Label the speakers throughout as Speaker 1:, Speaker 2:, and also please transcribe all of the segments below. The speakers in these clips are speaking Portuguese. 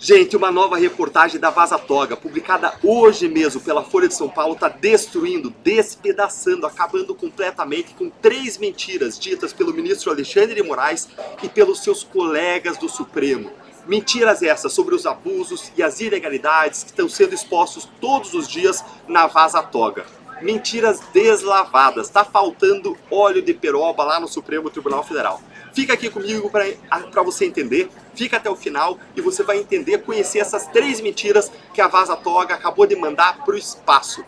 Speaker 1: Gente, uma nova reportagem da Vaza Toga, publicada hoje mesmo pela Folha de São Paulo, está destruindo, despedaçando, acabando completamente com 3 mentiras ditas pelo ministro Alexandre de Moraes e pelos seus colegas do Supremo. Mentiras essas sobre os abusos e as ilegalidades que estão sendo expostos todos os dias na Vaza Toga. Mentiras deslavadas, está faltando óleo de peroba lá no Supremo Tribunal Federal. Fica aqui comigo para você entender, fica até o final e você vai entender, conhecer essas 3 mentiras que a Vaza Toga acabou de mandar para o espaço.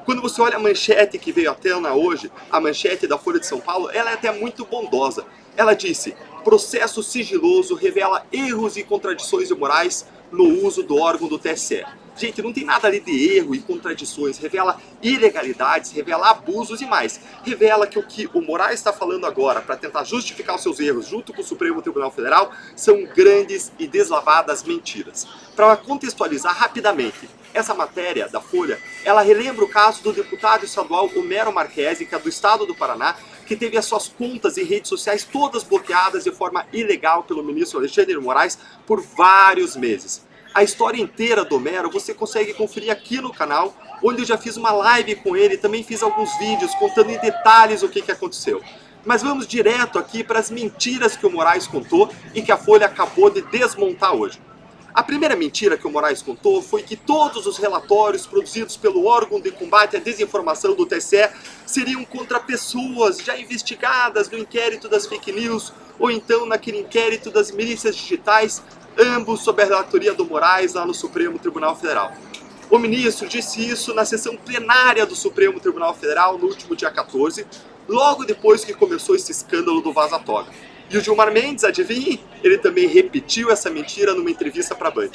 Speaker 1: Quando você olha a manchete que veio à tona hoje, a manchete da Folha de São Paulo, ela é até muito bondosa. Ela disse: processo sigiloso revela erros e contradições morais no uso do órgão do TSE. Gente, não tem nada ali de erro e contradições, revela ilegalidades, revela abusos e mais. Revela que o que o Moraes está falando agora para tentar justificar os seus erros junto com o Supremo Tribunal Federal são grandes e deslavadas mentiras. Para contextualizar rapidamente, essa matéria da Folha, ela relembra o caso do deputado estadual Homero Marchesi, que é do estado do Paraná, que teve as suas contas e redes sociais todas bloqueadas de forma ilegal pelo ministro Alexandre de Moraes por vários meses. A história inteira do Homero você consegue conferir aqui no canal, onde eu já fiz uma live com ele, também fiz alguns vídeos contando em detalhes o que aconteceu. Mas vamos direto aqui para as mentiras que o Moraes contou e que a Folha acabou de desmontar hoje. A primeira mentira que o Moraes contou foi que todos os relatórios produzidos pelo órgão de combate à desinformação do TSE seriam contra pessoas já investigadas no inquérito das fake news ou então naquele inquérito das milícias digitais, ambos sob a relatoria do Moraes lá no Supremo Tribunal Federal. O ministro disse isso na sessão plenária do Supremo Tribunal Federal no último dia 14, logo depois que começou esse escândalo do Vaza Toga. E o Gilmar Mendes, adivinhe, ele também repetiu essa mentira numa entrevista para a Band.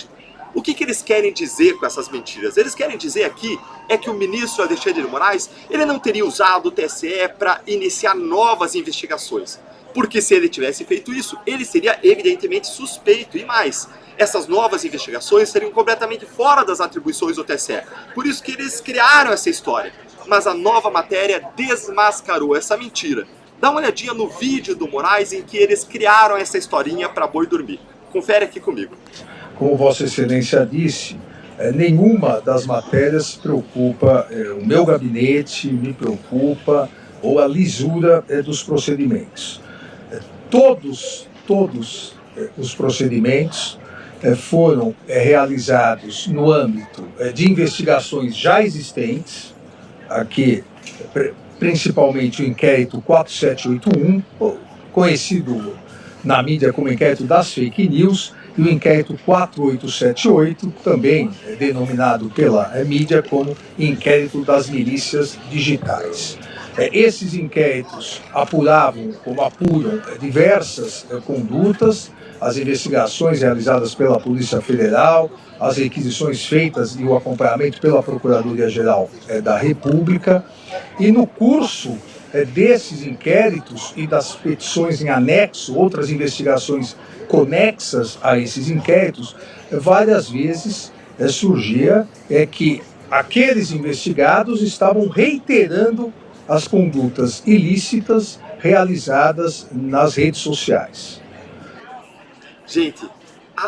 Speaker 1: O que eles querem dizer com essas mentiras? Eles querem dizer aqui é que o ministro Alexandre de Moraes ele não teria usado o TSE para iniciar novas investigações. Porque se ele tivesse feito isso, ele seria evidentemente suspeito e mais. Essas novas investigações seriam completamente fora das atribuições do TSE. Por isso que eles criaram essa história. Mas a nova matéria desmascarou essa mentira. Dá uma olhadinha no vídeo do Moraes em que eles criaram essa historinha para boi dormir. Confere aqui comigo.
Speaker 2: Como Vossa Excelência disse, nenhuma das matérias preocupa o meu gabinete, me preocupa, ou a lisura dos procedimentos. Todos os procedimentos foram realizados no âmbito de investigações já existentes, aqui principalmente o inquérito 4781, conhecido na mídia como inquérito das fake news, e o inquérito 4878, também denominado pela mídia como inquérito das milícias digitais. Esses inquéritos apuravam, como apuram, diversas condutas, as investigações realizadas pela Polícia Federal, as requisições feitas e o acompanhamento pela Procuradoria-Geral da República. E no curso desses inquéritos e das petições em anexo, outras investigações conexas a esses inquéritos, várias vezes surgia que aqueles investigados estavam reiterando as condutas ilícitas realizadas nas redes sociais.
Speaker 1: Gente,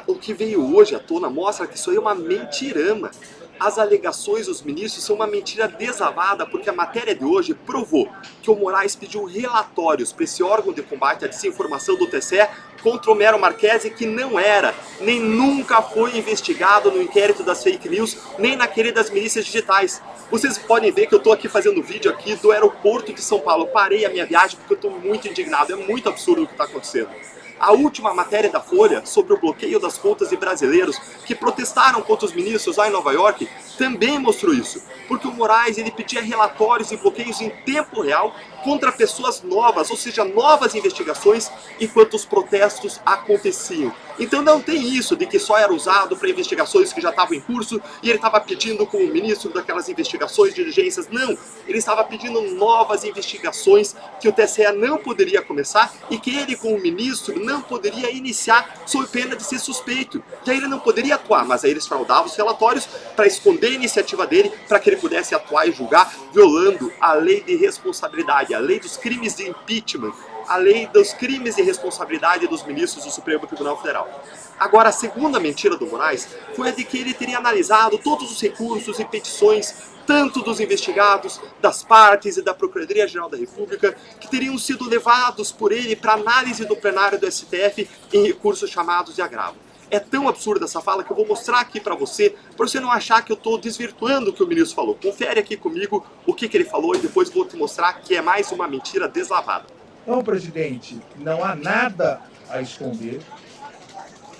Speaker 1: o que veio hoje à tona mostra que isso aí é uma mentirama. As alegações dos ministros são uma mentira deslavada porque a matéria de hoje provou que o Moraes pediu relatórios para esse órgão de combate à desinformação do TSE contra o Homero Marchesi, que não era, nem nunca foi investigado no inquérito das fake news, nem naquele das milícias digitais. Vocês podem ver que eu estou aqui fazendo vídeo aqui do aeroporto de São Paulo. Eu parei a minha viagem porque eu estou muito indignado, é muito absurdo o que está acontecendo. A última matéria da Folha sobre o bloqueio das contas de brasileiros que protestaram contra os ministros lá em Nova York também mostrou isso, porque o Moraes ele pedia relatórios e bloqueios em tempo real contra pessoas novas, ou seja, novas investigações enquanto os protestos aconteciam. Então não tem isso de que só era usado para investigações que já estavam em curso e ele estava pedindo como ministro daquelas investigações, diligências. Não, ele estava pedindo novas investigações que o TSE não poderia começar e que ele como ministro não poderia iniciar sob pena de ser suspeito. E aí ele não poderia atuar, mas aí eles fraudavam os relatórios para esconder a iniciativa dele, para que ele pudesse atuar e julgar, violando a lei de responsabilidade, a lei dos crimes de impeachment, a lei dos crimes e responsabilidade dos ministros do Supremo Tribunal Federal. Agora, a segunda mentira do Moraes foi a de que ele teria analisado todos os recursos e petições, tanto dos investigados, das partes e da Procuradoria-Geral da República, que teriam sido levados por ele para análise do plenário do STF em recursos chamados de agravo. É tão absurda essa fala que eu vou mostrar aqui para você não achar que eu estou desvirtuando o que o ministro falou. Confere aqui comigo o que ele falou e depois vou te mostrar que é mais uma mentira deslavada.
Speaker 2: Então, presidente, não há nada a esconder.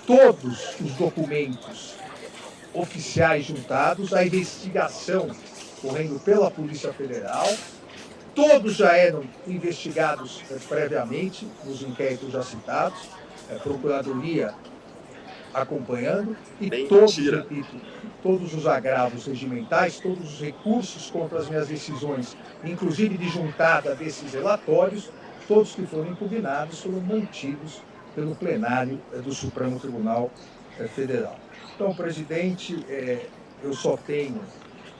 Speaker 2: Todos os documentos oficiais juntados, a investigação correndo pela Polícia Federal, todos já eram investigados previamente nos inquéritos já citados, Procuradoria acompanhando, e todos, repito, todos os agravos regimentais, todos os recursos contra as minhas decisões, inclusive de juntada desses relatórios, todos que foram impugnados foram mantidos pelo plenário do Supremo Tribunal Federal. Então, presidente, eu só tenho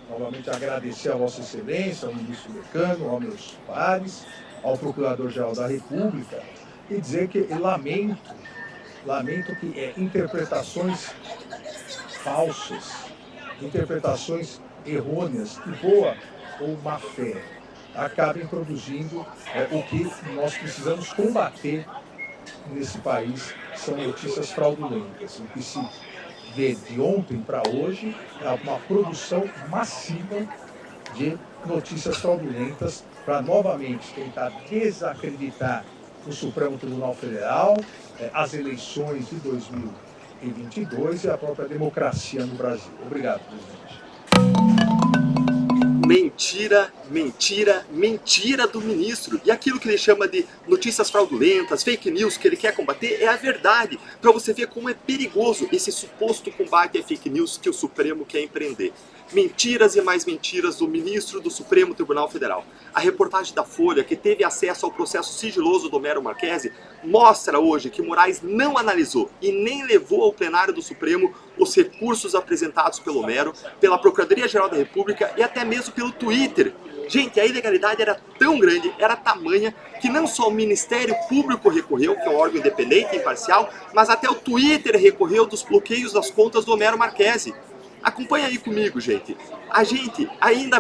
Speaker 2: novamente agradecer a Vossa Excelência, ao ministro Decano, aos meus pares, ao Procurador-Geral da República, e dizer que lamento que interpretações falsas, interpretações errôneas, de boa ou má fé, acabem produzindo o que nós precisamos combater nesse país, que são notícias fraudulentas. O que se vê de ontem para hoje é uma produção massiva de notícias fraudulentas para novamente tentar desacreditar o Supremo Tribunal Federal, as eleições de 2022 e a própria democracia no Brasil. Obrigado, presidente.
Speaker 1: Mentira, mentira, mentira do ministro. E aquilo que ele chama de notícias fraudulentas, fake news, que ele quer combater, é a verdade. Para você ver como é perigoso esse suposto combate a fake news que o Supremo quer empreender. Mentiras e mais mentiras do ministro do Supremo Tribunal Federal. A reportagem da Folha, que teve acesso ao processo sigiloso do Homero Marchesi, mostra hoje que Moraes não analisou e nem levou ao plenário do Supremo os recursos apresentados pelo Homero, pela Procuradoria-Geral da República e até mesmo pelo Twitter. Gente, a ilegalidade era tão grande, era tamanha, que não só o Ministério Público recorreu, que é um órgão independente e imparcial, mas até o Twitter recorreu dos bloqueios das contas do Homero Marchesi. Acompanha aí comigo, gente.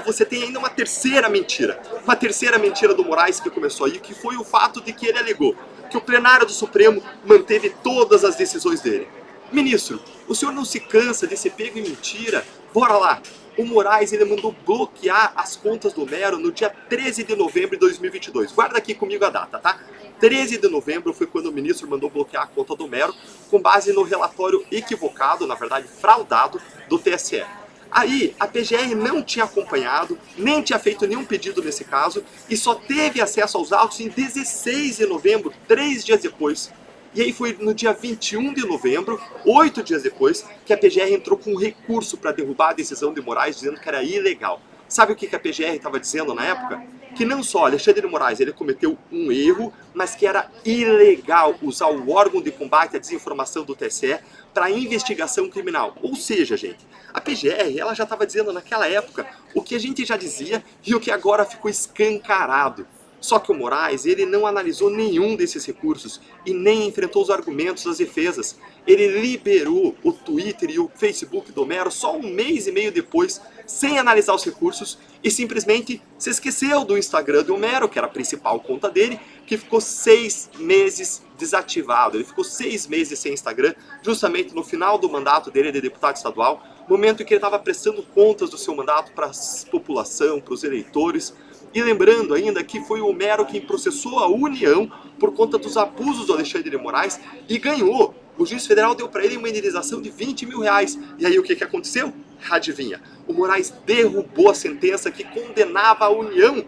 Speaker 1: Você tem ainda uma terceira mentira do Moraes que começou aí, que foi o fato de que ele alegou que o plenário do Supremo manteve todas as decisões dele. Ministro, o senhor não se cansa de ser pego em mentira? Bora lá! O Moraes ele mandou bloquear as contas do Homero no dia 13 de novembro de 2022. Guarda aqui comigo a data, tá? 13 de novembro foi quando o ministro mandou bloquear a conta do Homero com base no relatório equivocado, na verdade fraudado, do TSE. Aí a PGR não tinha acompanhado, nem tinha feito nenhum pedido nesse caso e só teve acesso aos autos em 16 de novembro, 3 dias depois. E aí foi no dia 21 de novembro, 8 dias depois, que a PGR entrou com um recurso para derrubar a decisão de Moraes, dizendo que era ilegal. Sabe o que a PGR estava dizendo na época? Que não só Alexandre de Moraes ele cometeu um erro, mas que era ilegal usar o órgão de combate à desinformação do TSE para investigação criminal. Ou seja, gente, a PGR ela já estava dizendo naquela época o que a gente já dizia e o que agora ficou escancarado. Só que o Moraes ele não analisou nenhum desses recursos e nem enfrentou os argumentos das defesas. Ele liberou o Twitter e o Facebook do Homero só um mês e meio depois, sem analisar os recursos, e simplesmente se esqueceu do Instagram do Homero, que era a principal conta dele, que ficou 6 meses desativado. Ele ficou 6 meses sem Instagram, justamente no final do mandato dele de deputado estadual, momento em que ele estava prestando contas do seu mandato para a população, para os eleitores. E lembrando ainda que foi o Homero quem processou a União por conta dos abusos do Alexandre de Moraes e ganhou. O juiz federal deu para ele uma indenização de 20 mil reais. E aí o que aconteceu? Adivinha? O Moraes derrubou a sentença que condenava a União.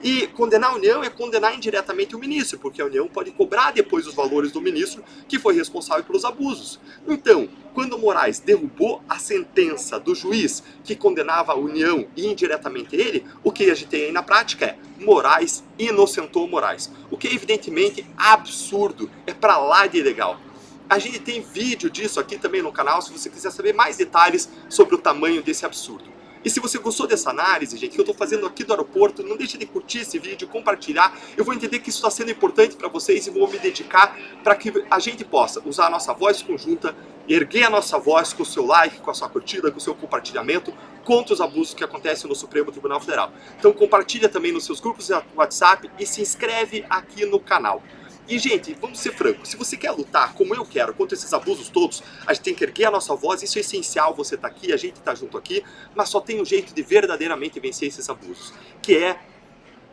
Speaker 1: E condenar a União é condenar indiretamente o ministro, porque a União pode cobrar depois os valores do ministro que foi responsável pelos abusos. Então, quando o Moraes derrubou a sentença do juiz que condenava a União e indiretamente ele, o que a gente tem aí na prática é Moraes inocentou Moraes. O que é evidentemente absurdo, é pra lá de ilegal. A gente tem vídeo disso aqui também no canal, se você quiser saber mais detalhes sobre o tamanho desse absurdo. E se você gostou dessa análise, gente, que eu estou fazendo aqui do aeroporto, não deixe de curtir esse vídeo, compartilhar. Eu vou entender que isso está sendo importante para vocês e vou me dedicar para que a gente possa usar a nossa voz conjunta, erguer a nossa voz com o seu like, com a sua curtida, com o seu compartilhamento, contra os abusos que acontecem no Supremo Tribunal Federal. Então compartilha também nos seus grupos de WhatsApp e se inscreve aqui no canal. E, gente, vamos ser francos, se você quer lutar, como eu quero, contra esses abusos todos, a gente tem que erguer a nossa voz, isso é essencial, você tá aqui, a gente tá junto aqui, mas só tem um jeito de verdadeiramente vencer esses abusos, que é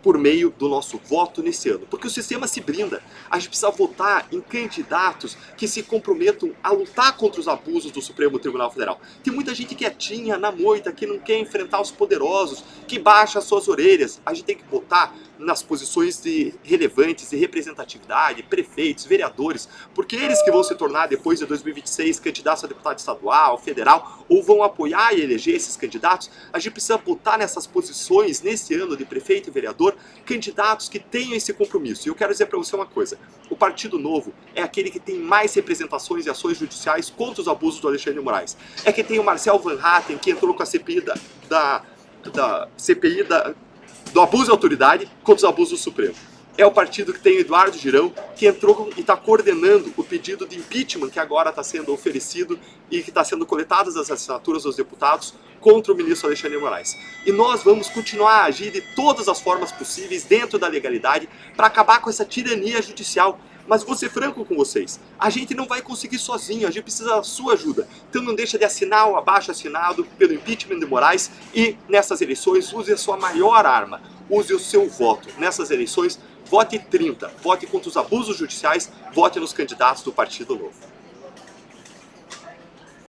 Speaker 1: por meio do nosso voto nesse ano. Porque o sistema se blinda. A gente precisa votar em candidatos que se comprometam a lutar contra os abusos do Supremo Tribunal Federal. Tem muita gente quietinha, na moita, que não quer enfrentar os poderosos, que baixa as suas orelhas. A gente tem que votar nas posições de relevantes de representatividade, prefeitos, vereadores, porque eles que vão se tornar depois de 2026 candidatos a deputado estadual, federal, ou vão apoiar e eleger esses candidatos. A gente precisa botar nessas posições, nesse ano de prefeito e vereador, candidatos que tenham esse compromisso. E eu quero dizer para você uma coisa, o Partido Novo é aquele que tem mais representações e ações judiciais contra os abusos do Alexandre de Moraes. É que tem o Marcel Van Hatten, que entrou com a CPI do abuso de autoridade contra os abusos do Supremo. É o partido que tem o Eduardo Girão, que entrou e está coordenando o pedido de impeachment que agora está sendo oferecido e que está sendo coletadas as assinaturas dos deputados contra o ministro Alexandre de Moraes. E nós vamos continuar a agir de todas as formas possíveis dentro da legalidade para acabar com essa tirania judicial. Mas vou ser franco com vocês, a gente não vai conseguir sozinho, a gente precisa da sua ajuda. Então não deixa de assinar o abaixo assinado pelo impeachment de Moraes e nessas eleições use a sua maior arma, use o seu voto. Nessas eleições, vote 30, vote contra os abusos judiciais, vote nos candidatos do Partido Novo.